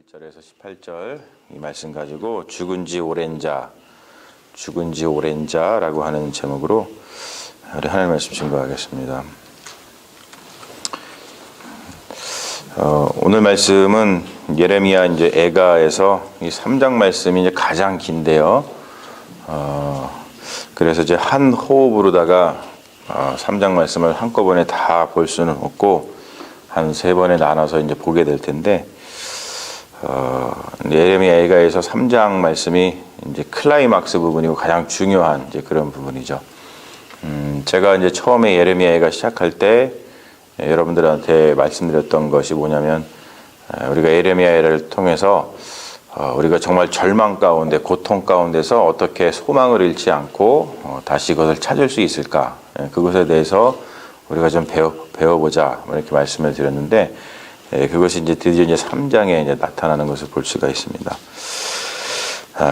1절에서 18절 이 말씀 가지고 죽은 지 오랜 자라고 하는 제목으로 우리 하나님 말씀 증거하겠습니다. 오늘 말씀은 예레미야 이제 애가에서 이 3장 말씀이 이제 가장 긴데요. 그래서 이제 한 호흡으로다가 3장 말씀을 한꺼번에 다 볼 수는 없고 한 3번에 나눠서 이제 보게 될 텐데, 예레미야 애가에서 3장 말씀이 이제 클라이막스 부분이고 가장 중요한 이제 그런 부분이죠. 제가 이제 처음에 예레미야 애가 시작할 때 여러분들한테 말씀드렸던 것이 뭐냐면, 우리가 예레미야 애를 통해서 우리가 정말 절망 가운데, 고통 가운데서 어떻게 소망을 잃지 않고 다시 그것을 찾을 수 있을까, 그것에 대해서 우리가 좀 배워보자 이렇게 말씀을 드렸는데, 그것이 이제 드디어 이제 3장에 이제 나타나는 것을 볼 수가 있습니다.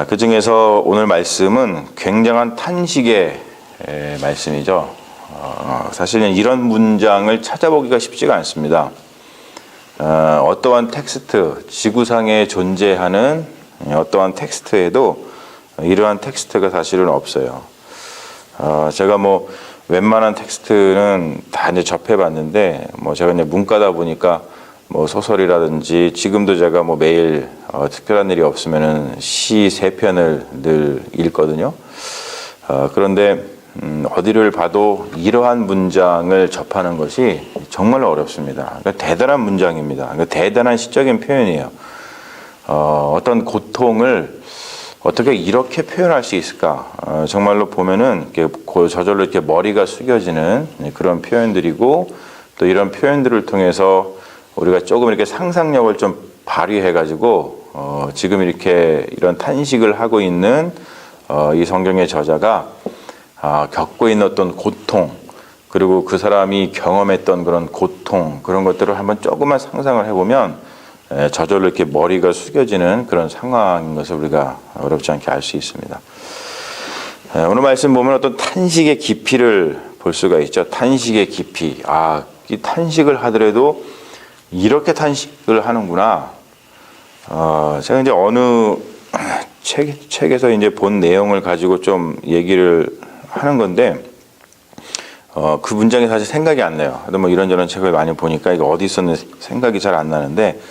그 중에서 오늘 말씀은 굉장한 탄식의 말씀이죠. 사실은 이런 문장을 찾아보기가 쉽지가 않습니다. 어떠한 텍스트, 지구상에 존재하는 어떠한 텍스트에도 이러한 텍스트가 사실은 없어요. 제가 웬만한 텍스트는 다 이제 접해봤는데, 제가 이제 문과다 보니까 소설이라든지, 지금도 제가 매일 특별한 일이 없으면은 시 3편을 늘 읽거든요. 그런데 어디를 봐도 이러한 문장을 접하는 것이 정말 어렵습니다. 그러니까 대단한 문장입니다. 그러니까 대단한 시적인 표현이에요. 어떤 고통을 어떻게 이렇게 표현할 수 있을까? 정말로 보면은 저절로 이렇게 머리가 숙여지는 그런 표현들이고, 또 이런 표현들을 통해서 우리가 조금 이렇게 상상력을 좀 발휘해가지고 지금 이렇게 이런 탄식을 하고 있는 이 성경의 저자가 겪고 있는 어떤 고통, 그리고 그 사람이 경험했던 그런 고통, 그런 것들을 한번 조금만 상상을 해보면 저절로 이렇게 머리가 숙여지는 그런 상황인 것을 우리가 어렵지 않게 알 수 있습니다. 오늘 말씀 보면 어떤 탄식의 깊이를 볼 수가 있죠. 탄식의 깊이. 이 탄식을 하더라도 이렇게 탄식을 하는구나. 제가 이제 어느 책에서 이제 본 내용을 가지고 좀 얘기를 하는 건데, 그 문장이 사실 생각이 안 나요. 이런저런 책을 많이 보니까 이거 어디 있었는지 생각이 잘 안 나는데,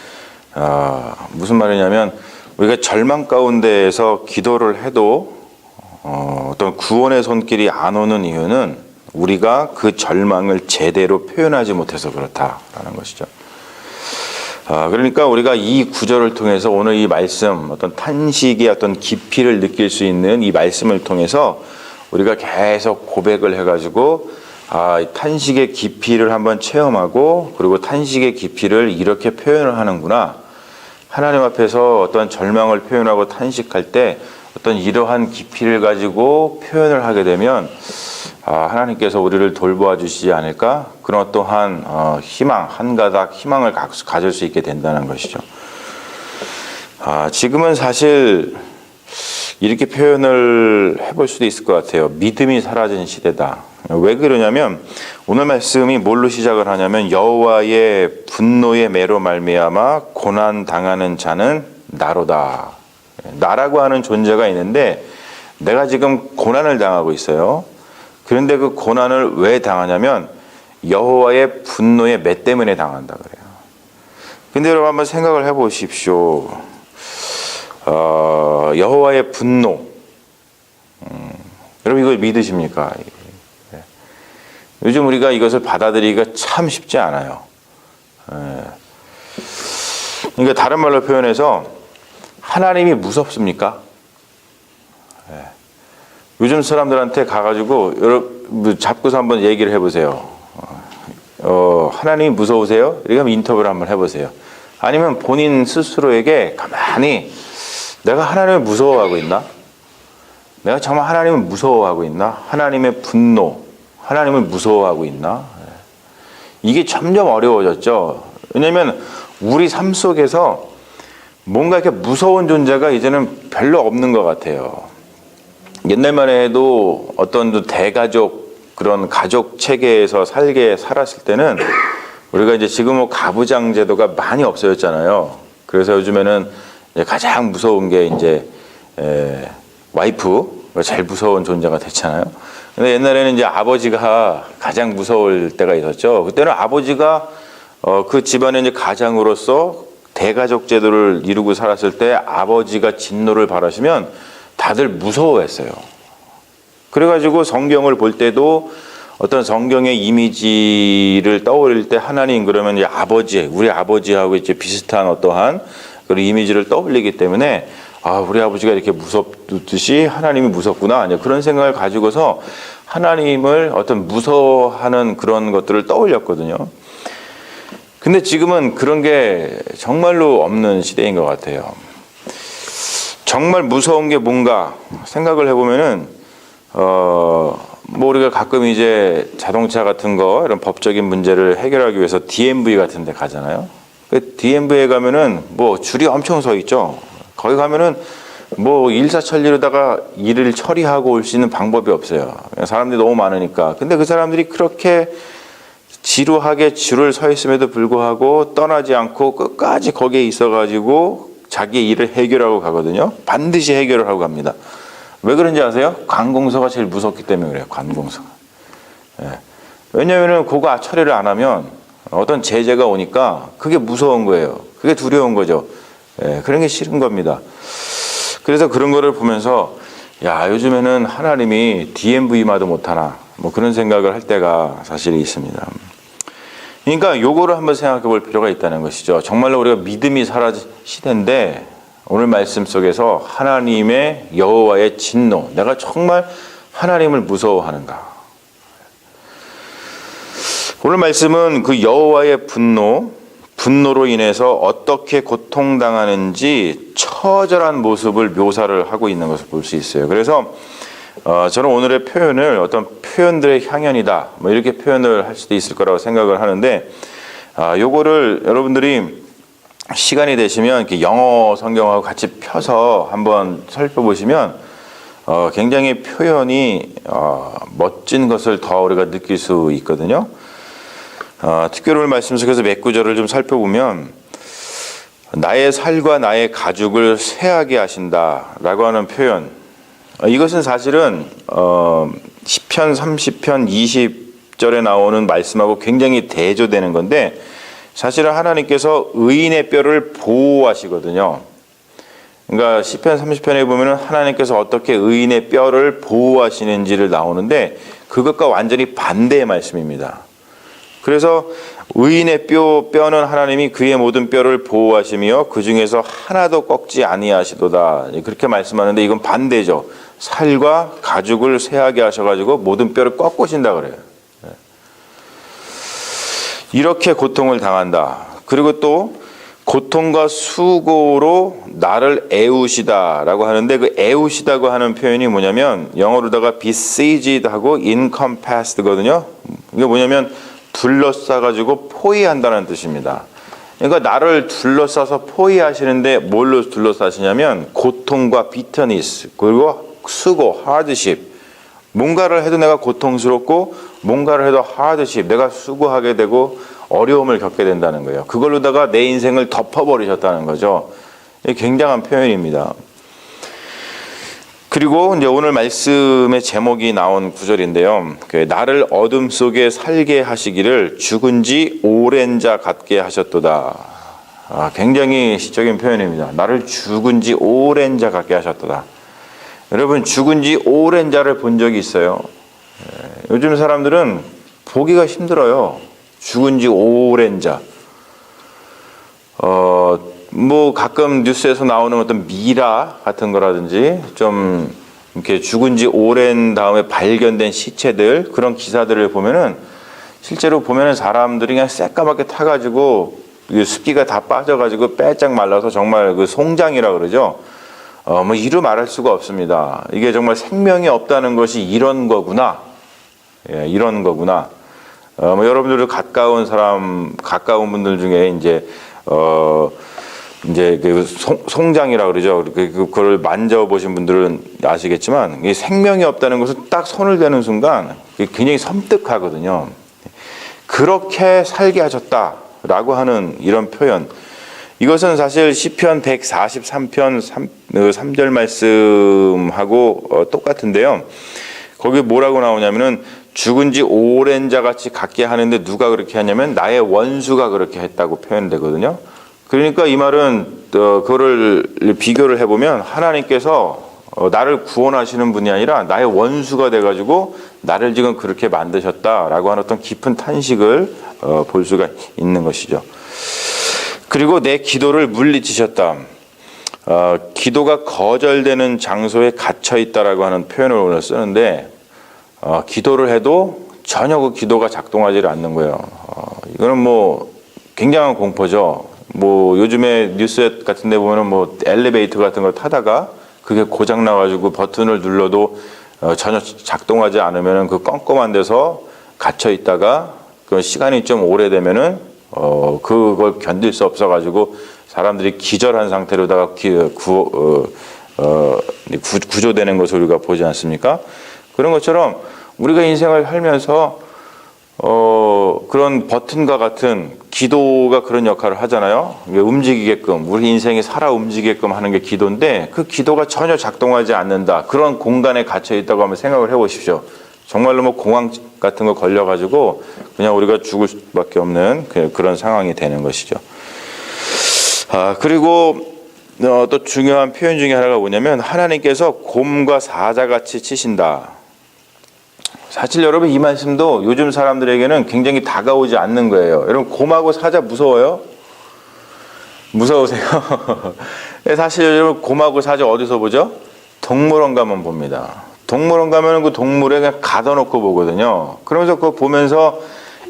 무슨 말이냐면, 우리가 절망 가운데에서 기도를 해도 어떤 구원의 손길이 안 오는 이유는 우리가 그 절망을 제대로 표현하지 못해서 그렇다라는 것이죠. 그러니까 우리가 이 구절을 통해서 오늘 이 말씀, 어떤 탄식의 어떤 깊이를 느낄 수 있는 이 말씀을 통해서 우리가 계속 고백을 해가지고, 이 탄식의 깊이를 한번 체험하고, 그리고 탄식의 깊이를 이렇게 표현을 하는구나. 하나님 앞에서 어떤 절망을 표현하고 탄식할 때 어떤 이러한 깊이를 가지고 표현을 하게 되면 하나님께서 우리를 돌보아 주시지 않을까? 그런 어떠한 희망, 한 가닥 희망을 가질 수 있게 된다는 것이죠. 지금은 사실 이렇게 표현을 해볼 수도 있을 것 같아요. 믿음이 사라진 시대다. 왜 그러냐면, 오늘 말씀이 뭘로 시작을 하냐면, 여호와의 분노의 매로 말미암아 고난 당하는 자는 나로다. 나라고 하는 존재가 있는데 내가 지금 고난을 당하고 있어요. 그런데 그 고난을 왜 당하냐면 여호와의 분노의 매 때문에 당한다 그래요. 근데 여러분 한번 생각을 해보십시오. 여호와의 분노, 여러분 이걸 믿으십니까? 요즘 우리가 이것을 받아들이기가 참 쉽지 않아요. 그러니까 다른 말로 표현해서, 하나님이 무섭습니까? 요즘 사람들한테 가가지고 여러분 잡고서 한번 얘기를 해보세요. 하나님이 무서우세요? 이렇게 하면 인터뷰를 한번 해보세요. 아니면 본인 스스로에게 가만히, 내가 하나님을 무서워하고 있나? 내가 정말 하나님을 무서워하고 있나? 하나님의 분노, 하나님을 무서워하고 있나? 이게 점점 어려워졌죠. 왜냐하면 우리 삶 속에서 뭔가 이렇게 무서운 존재가 이제는 별로 없는 것 같아요. 옛날만 해도 어떤 대가족, 그런 가족 체계에서 살았을 때는 우리가 이제 지금 가부장 제도가 많이 없어졌잖아요. 그래서 요즘에는 이제 가장 무서운 게 이제 와이프가 제일 무서운 존재가 됐잖아요. 근데 옛날에는 이제 아버지가 가장 무서울 때가 있었죠. 그때는 아버지가 그 집안의 이제 가장으로서 대가족 제도를 이루고 살았을 때 아버지가 진노를 발하시면 다들 무서워했어요. 그래가지고 성경을 볼 때도 어떤 성경의 이미지를 떠올릴 때 하나님 그러면 이제 아버지, 우리 아버지하고 이제 비슷한 어떠한 그런 이미지를 떠올리기 때문에 아, 우리 아버지가 이렇게 무섭듯이 하나님이 무섭구나. 그런 생각을 가지고서 하나님을 어떤 무서워하는 그런 것들을 떠올렸거든요. 근데 지금은 그런 게 정말로 없는 시대인 것 같아요. 정말 무서운 게 뭔가 생각을 해보면은, 뭐 우리가 가끔 이제 자동차 같은 거, 이런 법적인 문제를 해결하기 위해서 DMV 같은 데 가잖아요. 그 DMV에 가면은 뭐 줄이 엄청 서 있죠. 거기 가면은 뭐 일사천리로다가 일을 처리하고 올 수 있는 방법이 없어요. 사람들이 너무 많으니까. 근데 그 사람들이 그렇게 지루하게 줄을 서 있음에도 불구하고 떠나지 않고 끝까지 거기에 있어가지고 자기의 일을 해결하고 가거든요. 반드시 해결을 하고 갑니다. 왜 그런지 아세요? 관공서가 제일 무섭기 때문에 그래요. 관공서가. 예. 왜냐면은 그거 처리를 안 하면 어떤 제재가 오니까 그게 무서운 거예요. 그게 두려운 거죠. 예, 그런 게 싫은 겁니다. 그래서 그런 거를 보면서 야, 요즘에는 하나님이 DMV마도 못하나 뭐 그런 생각을 할 때가 사실 있습니다. 그러니까 요거를 한번 생각해 볼 필요가 있다는 것이죠. 정말로 우리가 믿음이 사라진 시대인데 오늘 말씀 속에서 하나님의 여호와의 진노, 내가 정말 하나님을 무서워하는가? 오늘 말씀은 그 여호와의 분노로 인해서 어떻게 고통당하는지 처절한 모습을 묘사를 하고 있는 것을 볼 수 있어요. 그래서 저는 오늘의 표현을 어떤 표현들의 향연이다 뭐 이렇게 표현을 할 수도 있을 거라고 생각을 하는데 요거를 여러분들이 시간이 되시면 이렇게 영어 성경하고 같이 펴서 한번 살펴보시면 굉장히 표현이 멋진 것을 더 우리가 느낄 수 있거든요. 특별히 오늘 말씀 속에서 몇 구절을 좀 살펴보면 나의 살과 나의 가죽을 쇠하게 하신다라고 하는 표현, 이것은 사실은 시편 30편 20절에 나오는 말씀하고 굉장히 대조되는 건데 사실은 하나님께서 의인의 뼈를 보호하시거든요. 그러니까 시편 30편에 보면은 하나님께서 어떻게 의인의 뼈를 보호하시는지를 나오는데 그것과 완전히 반대의 말씀입니다. 그래서 의인의 뼈는 하나님이 그의 모든 뼈를 보호하시며 그 중에서 하나도 꺾지 아니하시도다 그렇게 말씀하는데 이건 반대죠. 살과 가죽을 쇠하게 하셔가지고 모든 뼈를 꺾으신다 그래요. 이렇게 고통을 당한다. 그리고 또 고통과 수고로 나를 애우시다라고 하는데 그 애우시다고 하는 표현이 뭐냐면 영어로다가 besieged하고 encompassed거든요. 이게 뭐냐면 둘러싸가지고 포위한다는 뜻입니다. 그러니까 나를 둘러싸서 포위하시는데 뭘로 둘러싸시냐면 고통과 bitterness 그리고 수고, hardship. 뭔가를 해도 내가 고통스럽고 뭔가를 해도 hardship, 내가 수고하게 되고 어려움을 겪게 된다는 거예요. 그걸로다가 내 인생을 덮어버리셨다는 거죠. 굉장한 표현입니다. 그리고 이제 오늘 말씀의 제목이 나온 구절인데요. 나를 어둠 속에 살게 하시기를 죽은 지 오랜 자 같게 하셨도다. 굉장히 시적인 표현입니다. 나를 죽은 지 오랜 자 같게 하셨도다. 여러분 죽은 지 오랜 자를 본 적이 있어요? 요즘 사람들은 보기가 힘들어요. 죽은 지 오랜 자. 뭐 가끔 뉴스에서 나오는 어떤 미라 같은 거라든지 좀 이렇게 죽은 지 오랜 다음에 발견된 시체들 그런 기사들을 보면은 실제로 보면은 사람들이 그냥 새까맣게 타가지고 습기가 다 빠져가지고 빼짝 말라서 정말 그 송장이라 그러죠. 뭐 이루 말할 수가 없습니다. 이게 정말 생명이 없다는 것이 이런 거구나. 예, 이런 거구나. 뭐 여러분들 가까운 분들 중에 이제 그 송장이라 그러죠. 그걸 만져보신 분들은 아시겠지만 이게 생명이 없다는 것은 딱 손을 대는 순간 굉장히 섬뜩하거든요. 그렇게 살게 하셨다라고 하는 이런 표현. 이것은 사실 시편 143편 3절 말씀하고 똑같은데요. 거기 뭐라고 나오냐면은 죽은 지 오랜 자 같이 같게 하는데 누가 그렇게 하냐면 나의 원수가 그렇게 했다고 표현되거든요. 그러니까 이 말은 그거를 비교를 해보면 하나님께서 나를 구원하시는 분이 아니라 나의 원수가 돼가지고 나를 지금 그렇게 만드셨다라고 하는 어떤 깊은 탄식을 볼 수가 있는 것이죠. 그리고 내 기도를 물리치셨다. 기도가 거절되는 장소에 갇혀 있다라고 하는 표현을 오늘 쓰는데 기도를 해도 전혀 그 기도가 작동하지 않는 거예요. 이거는 뭐 굉장한 공포죠. 뭐 요즘에 뉴스 같은 데 보면은 뭐 엘리베이터 같은 걸 타다가 그게 고장 나가지고 버튼을 눌러도 전혀 작동하지 않으면은 그 껌껌한 데서 갇혀 있다가 그 시간이 좀 오래되면은 그걸 견딜 수 없어가지고 사람들이 기절한 상태로다가 구조되는 것을 우리가 보지 않습니까? 그런 것처럼 우리가 인생을 살면서 그런 버튼과 같은 기도가 그런 역할을 하잖아요. 움직이게끔 우리 인생이 살아 움직이게끔 하는 게 기도인데 그 기도가 전혀 작동하지 않는다. 그런 공간에 갇혀 있다고 한번 생각을 해보십시오. 정말로 뭐 공황 같은 거 걸려가지고 그냥 우리가 죽을 수밖에 없는 그런 상황이 되는 것이죠. 그리고 또 중요한 표현 중에 하나가 뭐냐면 하나님께서 곰과 사자같이 치신다. 사실 여러분 이 말씀도 요즘 사람들에게는 굉장히 다가오지 않는 거예요. 여러분 곰하고 사자 무서워요? 무서우세요? 사실 여러분 곰하고 사자 어디서 보죠? 동물원 가면 봅니다. 동물원 가면 그 동물에 그냥 가둬놓고 보거든요. 그러면서 그거 보면서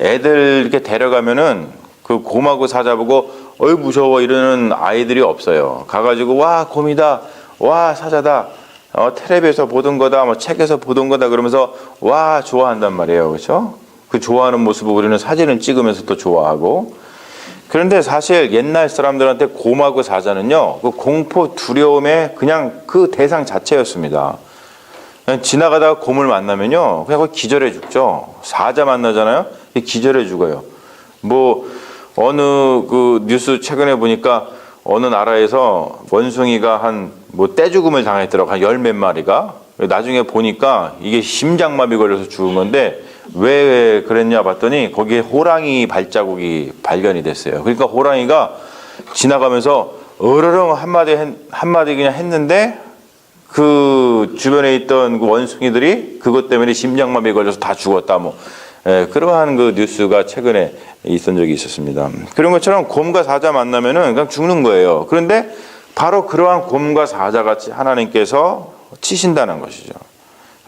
애들 이렇게 데려가면은 그 곰하고 사자 보고 어이 무서워 이러는 아이들이 없어요. 가가지고 와 곰이다, 와 사자다. 텔레비에서 보던 거다, 뭐 책에서 보던 거다 그러면서 와 좋아한단 말이에요, 그렇죠? 그 좋아하는 모습을 우리는 사진을 찍으면서 또 좋아하고. 그런데 사실 옛날 사람들한테 곰하고 사자는요, 그 공포 두려움의 그냥 그 대상 자체였습니다. 그냥 지나가다가 곰을 만나면요, 그냥 기절해 죽죠. 사자 만나잖아요, 기절해 죽어요. 뭐 어느 그 뉴스 최근에 보니까 어느 나라에서 원숭이가 한 뭐 떼죽음을 당했더라고, 한 10몇 마리가. 나중에 보니까 이게 심장마비 걸려서 죽은 건데 왜 그랬냐 봤더니 거기에 호랑이 발자국이 발견이 됐어요. 그러니까 호랑이가 지나가면서 어르렁 한마디 그냥 했는데 그 주변에 있던 그 원숭이들이 그것 때문에 심장마비 걸려서 다 죽었다, 뭐 그러한 그 뉴스가 최근에 있던 적이 있었습니다. 그런 것처럼 곰과 사자 만나면은 그냥 죽는 거예요. 그런데 바로 그러한 곰과 사자같이 하나님께서 치신다는 것이죠.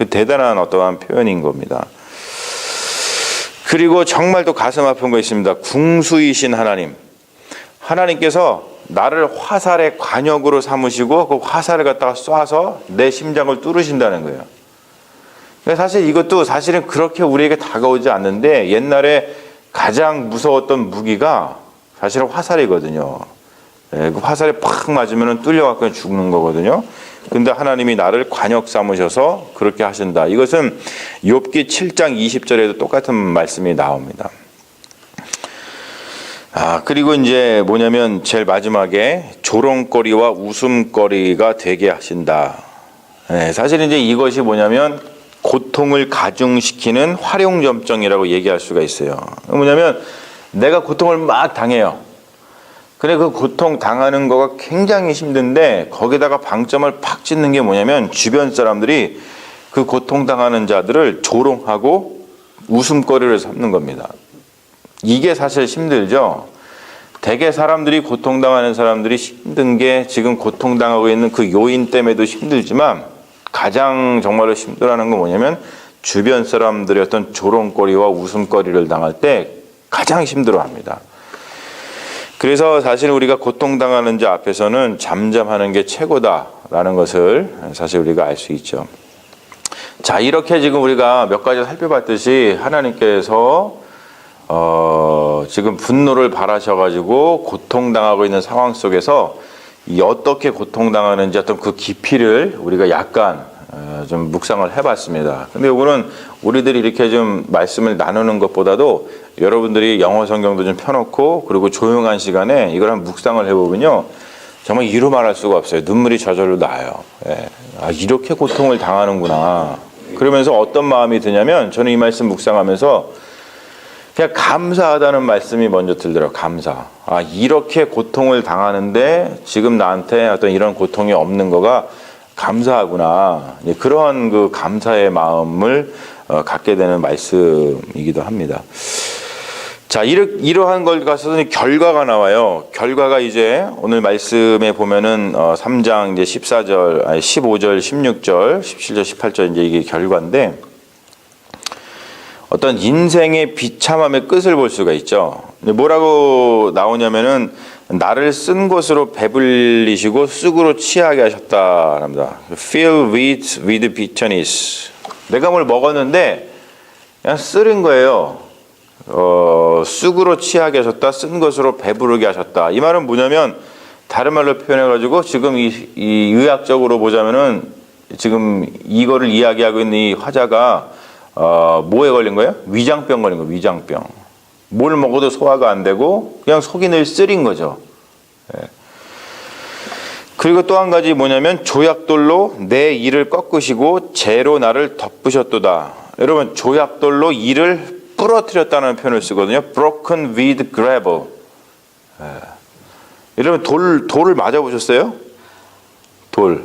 대단한 어떠한 표현인 겁니다. 그리고 정말 또 가슴 아픈 거 있습니다. 궁수이신 하나님. 하나님께서 나를 화살의 관역으로 삼으시고 그 화살을 갖다가 쏴서 내 심장을 뚫으신다는 거예요. 사실 이것도 사실은 그렇게 우리에게 다가오지 않는데 옛날에 가장 무서웠던 무기가 사실은 화살이거든요. 그 화살에 팍 맞으면 뚫려갖고 죽는 거거든요. 근데 하나님이 나를 관역 삼으셔서 그렇게 하신다. 이것은 욥기 7장 20절에도 똑같은 말씀이 나옵니다. 그리고 이제 뭐냐면 제일 마지막에 조롱거리와 웃음거리가 되게 하신다. 사실 이제 이것이 뭐냐면 고통을 가중시키는 활용점정이라고 얘기할 수가 있어요. 뭐냐면 내가 고통을 막 당해요. 근데 그 고통 당하는 거가 굉장히 힘든데 거기다가 방점을 팍 찍는 게 뭐냐면 주변 사람들이 그 고통 당하는 자들을 조롱하고 웃음거리를 삼는 겁니다. 이게 사실 힘들죠. 대개 사람들이 고통당하는 사람들이 힘든 게 지금 고통당하고 있는 그 요인 때문에도 힘들지만 가장 정말로 힘들어하는 건 뭐냐면 주변 사람들의 어떤 조롱거리와 웃음거리를 당할 때 가장 힘들어합니다. 그래서 사실 우리가 고통당하는 자 앞에서는 잠잠하는 게 최고다라는 것을 사실 우리가 알 수 있죠. 자, 이렇게 지금 우리가 몇 가지 살펴봤듯이 하나님께서 지금 분노를 발하셔가지고 고통당하고 있는 상황 속에서 어떻게 고통당하는지 어떤 그 깊이를 우리가 약간 좀 묵상을 해봤습니다. 근데 이거는 우리들이 이렇게 좀 말씀을 나누는 것보다도 여러분들이 영어 성경도 좀 펴놓고 그리고 조용한 시간에 이걸 한번 묵상을 해보면요. 정말 이루 말할 수가 없어요. 눈물이 저절로 나요. 예. 아, 이렇게 고통을 당하는구나. 그러면서 어떤 마음이 드냐면 저는 이 말씀 묵상하면서 그냥 감사하다는 말씀이 먼저 들더라고요. 감사. 아, 이렇게 고통을 당하는데 지금 나한테 어떤 이런 고통이 없는 거가 감사하구나. 그런 그 감사의 마음을 갖게 되는 말씀이기도 합니다. 자, 이러한 걸 가서는 결과가 나와요. 결과가 이제 오늘 말씀에 보면은 3장 이제 14절, 15절, 16절, 17절, 18절 이제 이게 결과인데 어떤 인생의 비참함의 끝을 볼 수가 있죠. 뭐라고 나오냐면은 나를 쓴 것으로 배불리시고 쑥으로 취하게 하셨다 합니다. Fill with bitterness. 내가 뭘 먹었는데 그냥 쓰린 거예요. 쑥으로 취하게 하셨다. 쓴 것으로 배부르게 하셨다. 이 말은 뭐냐면 다른 말로 표현해가지고 지금 이 의학적으로 보자면은 지금 이거를 이야기하고 있는 이 화자가 뭐에 걸린 거예요? 위장병 걸린 거예요. 위장병. 뭘 먹어도 소화가 안 되고 그냥 속이 늘 쓰린 거죠. 예. 그리고 또 한 가지 뭐냐면 조약돌로 내 이를 꺾으시고 재로 나를 덮으셨도다. 여러분 조약돌로 이를 부러뜨렸다는 표현을 쓰거든요. Broken with gravel. 예. 여러분 돌을 맞아보셨어요? 돌.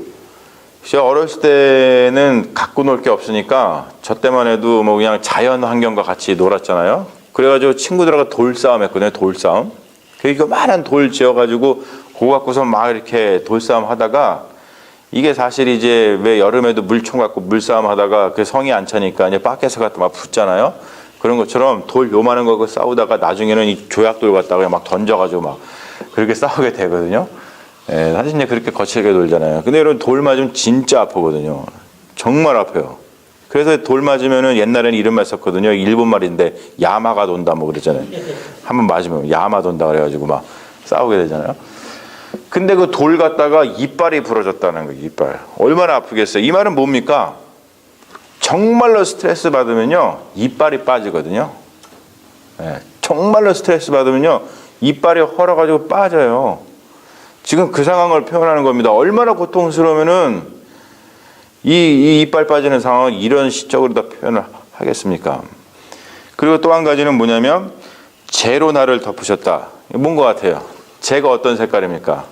제가 어렸을 때는 갖고 놀 게 없으니까 저 때만 해도 뭐 그냥 자연 환경과 같이 놀았잖아요. 그래가지고 친구들하고 돌싸움 했거든요. 돌싸움. 그러니까 많은 돌 지어가지고 그거 갖고서 막 이렇게 돌싸움 하다가 이게 사실 이제 왜 여름에도 물총 갖고 물싸움 하다가 그 성이 안 차니까 이제 밖에서 갖다 막 붙잖아요. 그런 것처럼 돌 요만한 거 싸우다가 나중에는 이 조약돌 갖다가 막 던져가지고 막 그렇게 싸우게 되거든요. 예, 사실 이제 그렇게 거칠게 놀잖아요. 근데 여러분 돌 맞으면 진짜 아프거든요. 정말 아파요. 그래서 돌 맞으면은 옛날에는 이런 말 썼거든요. 일본 말인데 야마가 돈다 뭐 그랬잖아요. 한번 맞으면 야마 돈다 그래가지고 막 싸우게 되잖아요. 근데 그 돌 갖다가 이빨이 부러졌다는 거예요. 이빨. 얼마나 아프겠어요. 이 말은 뭡니까? 정말로 스트레스 받으면요 이빨이 빠지거든요. 예, 정말로 스트레스 받으면요 이빨이 헐어가지고 빠져요. 지금 그 상황을 표현하는 겁니다. 얼마나 고통스러우면은 이 이빨 빠지는 상황을 이런 시적으로 다 표현을 하겠습니까? 그리고 또 한 가지는 뭐냐면 재로 나를 덮으셨다. 뭔 것 같아요? 재가 어떤 색깔입니까?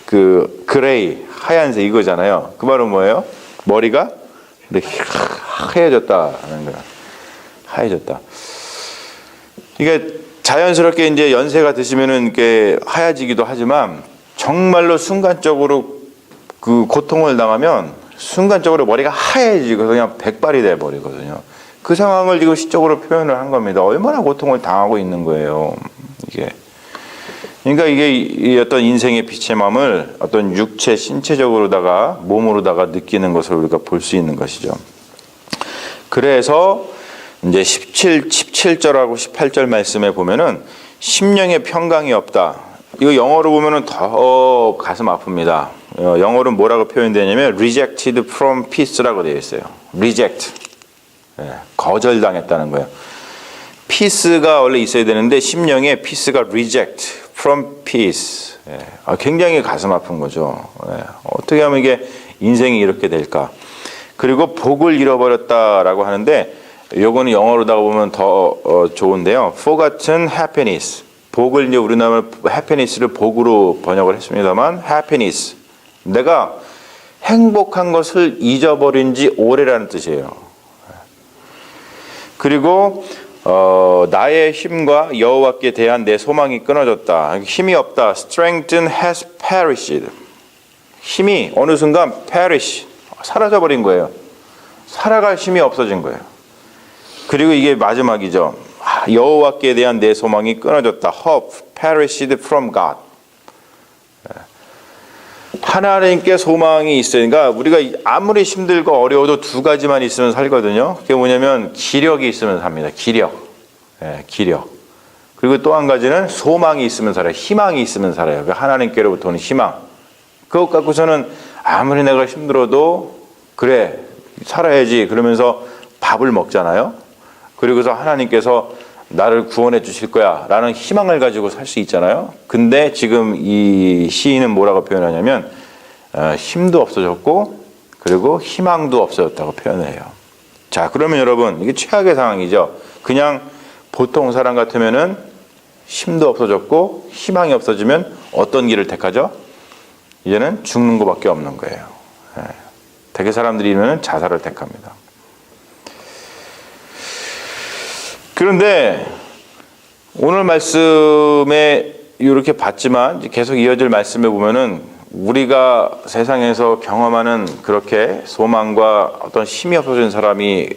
그 그레이 하얀색 이거잖아요. 그 말은 뭐예요? 머리가 하얘졌다는 거야. 하얘졌다. 이게 자연스럽게 이제 연세가 드시면은 이렇게 하얘지기도 하지만 정말로 순간적으로 그 고통을 당하면 순간적으로 머리가 하얘지고 그냥 백발이 돼 버리거든요. 그 상황을 지금 시적으로 표현을 한 겁니다. 얼마나 고통을 당하고 있는 거예요. 이게. 그러니까 이게 어떤 인생의 비참함을 어떤 육체, 신체적으로다가 몸으로다가 느끼는 것을 우리가 볼 수 있는 것이죠. 그래서 이제 17절하고 18절 말씀에 보면은 심령의 평강이 없다. 이거 영어로 보면은 더 가슴 아픕니다. 영어로 뭐라고 표현되냐면 rejected from peace라고 되어 있어요. reject. 거절당했다는 거예요. peace가 원래 있어야 되는데 심령에 peace가 reject from peace. 굉장히 가슴 아픈 거죠. 어떻게 하면 이게 인생이 이렇게 될까? 그리고 복을 잃어버렸다라고 하는데 요거는 영어로다가 보면 더 좋은데요. forgotten happiness. 복을 이제 우리나라 happiness를 복으로 번역을 했습니다만 happiness. 내가 행복한 것을 잊어버린 지 오래라는 뜻이에요. 그리고 나의 힘과 여호와께 대한 내 소망이 끊어졌다. 힘이 없다. Strength has perished. 힘이 어느 순간 perish. 사라져버린 거예요. 살아갈 힘이 없어진 거예요. 그리고 이게 마지막이죠. 여호와께 대한 내 소망이 끊어졌다. Hope perished from God. 하나님께 소망이 있으니까 우리가 아무리 힘들고 어려워도 두 가지만 있으면 살거든요. 그게 뭐냐면 기력이 있으면 삽니다. 기력. 기력. 그리고 또 한 가지는 소망이 있으면 살아요. 희망이 있으면 살아요. 하나님께로부터 오는 희망. 그것 갖고서는 아무리 내가 힘들어도 그래, 살아야지. 그러면서 밥을 먹잖아요. 그리고서 하나님께서 나를 구원해 주실 거야 라는 희망을 가지고 살 수 있잖아요. 근데 지금 이 시인은 뭐라고 표현하냐면 힘도 없어졌고 그리고 희망도 없어졌다고 표현을 해요. 자, 그러면 여러분, 이게 최악의 상황이죠. 그냥 보통 사람 같으면은 힘도 없어졌고 희망이 없어지면 어떤 길을 택하죠? 이제는 죽는 것밖에 없는 거예요. 대개 사람들이 이러면 자살을 택합니다. 그런데 오늘 말씀에 이렇게 봤지만 계속 이어질 말씀에 보면은 우리가 세상에서 경험하는 그렇게 소망과 어떤 힘이 없어진 사람이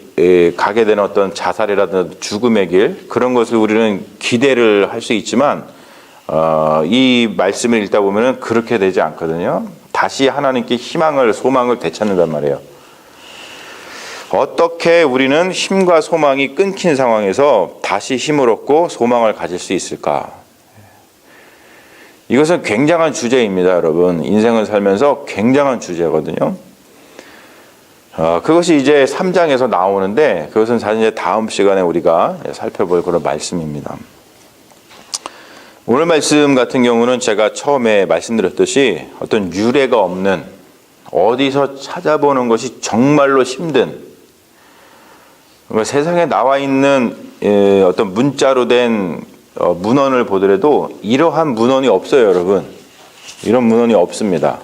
가게 되는 어떤 자살이라든지 죽음의 길, 그런 것을 우리는 기대를 할 수 있지만 이 말씀을 읽다 보면은 그렇게 되지 않거든요. 다시 하나님께 희망을, 소망을 되찾는단 말이에요. 어떻게 우리는 힘과 소망이 끊긴 상황에서 다시 힘을 얻고 소망을 가질 수 있을까? 이것은 굉장한 주제입니다, 여러분. 인생을 살면서 굉장한 주제거든요. 그것이 이제 3장에서 나오는데 그것은 사실 이제 다음 시간에 우리가 살펴볼 그런 말씀입니다. 오늘 말씀 같은 경우는 제가 처음에 말씀드렸듯이 어떤 유례가 없는, 어디서 찾아보는 것이 정말로 힘든, 세상에 나와 있는 어떤 문자로 된 문헌을 보더라도 이러한 문헌이 없어요, 여러분. 이런 문헌이 없습니다.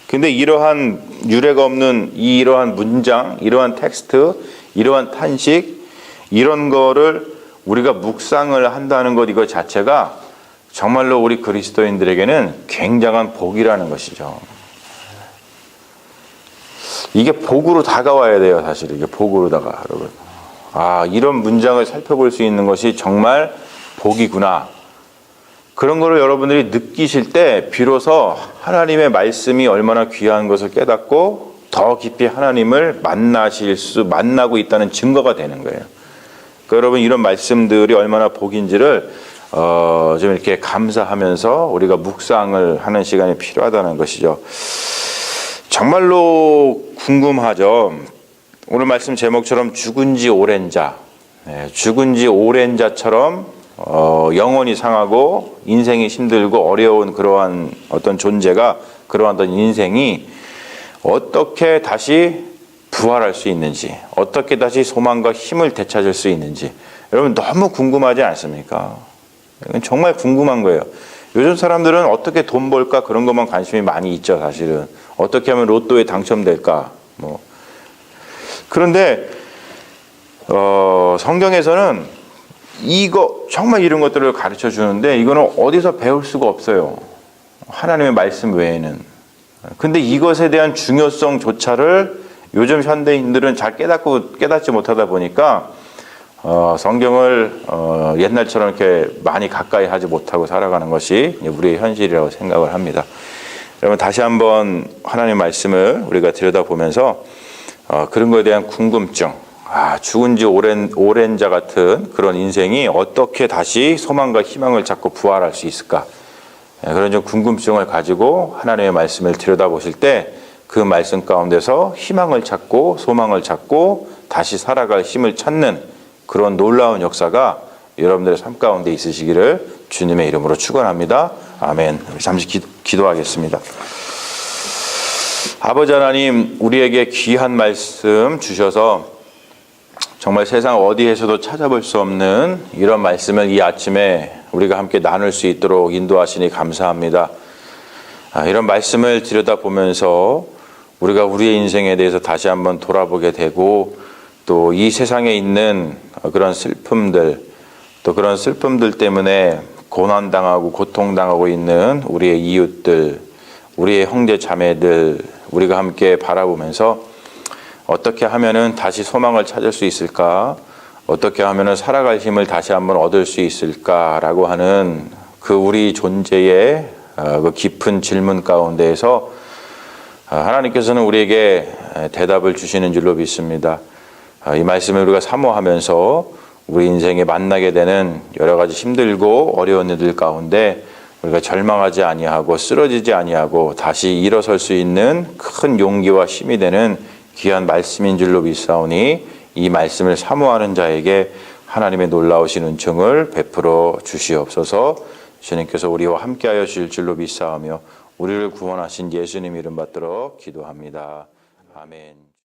근데 이러한 유례가 없는 이러한 문장, 이러한 텍스트, 이러한 탄식, 이런 거를 우리가 묵상을 한다는 것, 이거 자체가 정말로 우리 그리스도인들에게는 굉장한 복이라는 것이죠. 이게 복으로 다가와야 돼요, 사실. 이게 복으로다가, 여러분. 이런 문장을 살펴볼 수 있는 것이 정말 복이구나. 그런 거를 여러분들이 느끼실 때 비로소 하나님의 말씀이 얼마나 귀한 것을 깨닫고 더 깊이 하나님을 만나고 있다는 증거가 되는 거예요. 그러니까 여러분, 이런 말씀들이 얼마나 복인지를 좀 이렇게 감사하면서 우리가 묵상을 하는 시간이 필요하다는 것이죠. 정말로 궁금하죠. 오늘 말씀 제목처럼 죽은 지 오랜 자, 죽은 지 오랜 자처럼 영혼이 상하고 인생이 힘들고 어려운 그러한 어떤 존재가, 그러한 어떤 인생이 어떻게 다시 부활할 수 있는지, 어떻게 다시 소망과 힘을 되찾을 수 있는지 여러분 너무 궁금하지 않습니까? 이건 정말 궁금한 거예요. 요즘 사람들은 어떻게 돈 벌까 그런 것만 관심이 많이 있죠, 사실은. 어떻게 하면 로또에 당첨될까, 뭐. 그런데 성경에서는 정말 이런 것들을 가르쳐 주는데 이거는 어디서 배울 수가 없어요. 하나님의 말씀 외에는. 근데 이것에 대한 중요성조차를 요즘 현대인들은 잘 깨닫지 못하다 보니까 성경을 옛날처럼 이렇게 많이 가까이 하지 못하고 살아가는 것이 우리의 현실이라고 생각을 합니다. 여러분, 다시 한번 하나님의 말씀을 우리가 들여다보면서 그런 것에 대한 궁금증, 죽은 지 오랜 자 같은 그런 인생이 어떻게 다시 소망과 희망을 찾고 부활할 수 있을까? 그런 좀 궁금증을 가지고 하나님의 말씀을 들여다보실 때 그 말씀 가운데서 희망을 찾고 소망을 찾고 다시 살아갈 힘을 찾는 그런 놀라운 역사가 여러분들의 삶 가운데 있으시기를 주님의 이름으로 축원합니다. 아멘. 잠시 기도하겠습니다. 아버지 하나님, 우리에게 귀한 말씀 주셔서 정말 세상 어디에서도 찾아볼 수 없는 이런 말씀을 이 아침에 우리가 함께 나눌 수 있도록 인도하시니 감사합니다. 이런 말씀을 들여다보면서 우리가 우리의 인생에 대해서 다시 한번 돌아보게 되고, 또 이 세상에 있는 그런 슬픔들, 또 그런 슬픔들 때문에 고난당하고 고통당하고 있는 우리의 이웃들, 우리의 형제 자매들, 우리가 함께 바라보면서 어떻게 하면은 다시 소망을 찾을 수 있을까? 어떻게 하면은 살아갈 힘을 다시 한번 얻을 수 있을까라고 하는 그 우리 존재의 그 깊은 질문 가운데에서 하나님께서는 우리에게 대답을 주시는 줄로 믿습니다. 이 말씀을 우리가 사모하면서 우리 인생에 만나게 되는 여러 가지 힘들고 어려운 일들 가운데 우리가 절망하지 아니하고 쓰러지지 아니하고 다시 일어설 수 있는 큰 용기와 힘이 되는 귀한 말씀인 줄로 믿사오니 이 말씀을 사모하는 자에게 하나님의 놀라우신 은총을 베풀어 주시옵소서. 주님께서 우리와 함께하여 주실 줄로 믿사오며 우리를 구원하신 예수님 이름 받들어 기도합니다. 아멘.